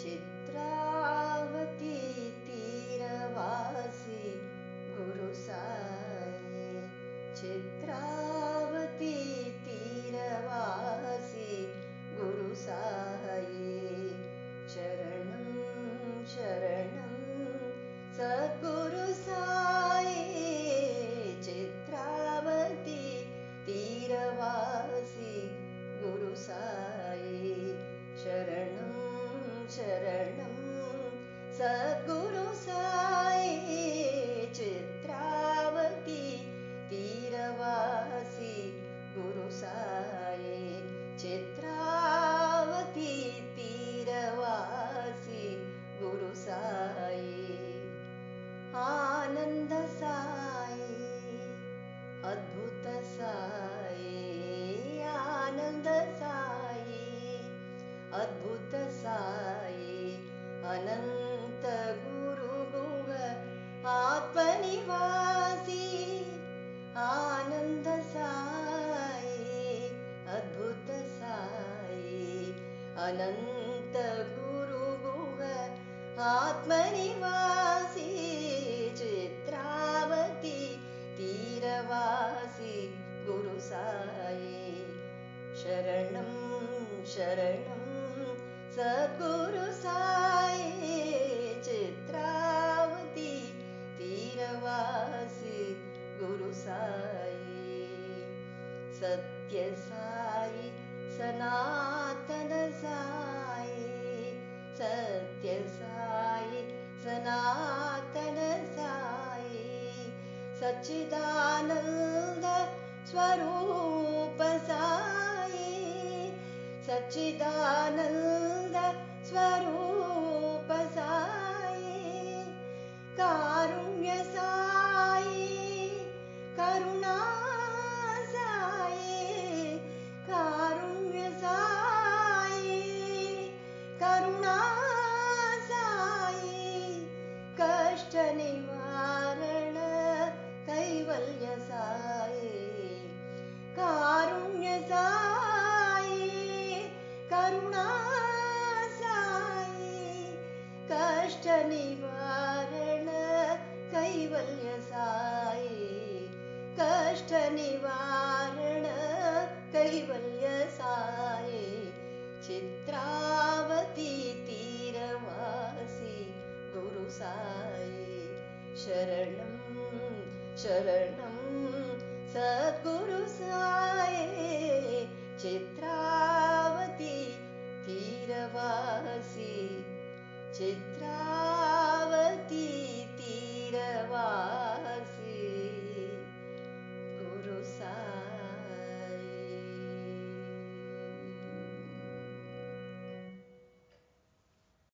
चित्रावती तीरवासी गुरु साई, चित्रावती तीरवासी गुरु साई, शरणं शरणं सद्गुरु साई, चित्रावती तीरवासी गुरु साई, शरणं शरणं सद्गुरु साई, चित्रावती तीरवासी गुरु साई, चित्रावती तीरवासी गुरु साई, आनंद साई, अद्भुत साई, आनंद साई, अद्भुत साई, अनंत गुरु गुह आत्मनिवासी, आनंद साई, अद्भुत साई, अनंत गुरु गुह आत्मनिवासी, चित्रावती तीरवासी गुरु साई, शरणं शरणं सद्गुरु साई, चित्रावती तीरवासी गुरु साई, सत्य साई सनातन साई, सत्य साई सनातन साई, सच्चिदानंद स्वरूप साई, सच्चिदानंद स्वरूप साई, कारुण्य साई, करुणा साई, कारुण्य साई, करुणा साई, कष्ट निवारण कैवल्य साई, कारुण्य साई, करुणा साई, कष्ट निवारण कैवल्य साई, कष्ट निवारण कैवल्य साई, चित्रावती तीरवासी गुरु साई, शरणं शरणं सद्गुरु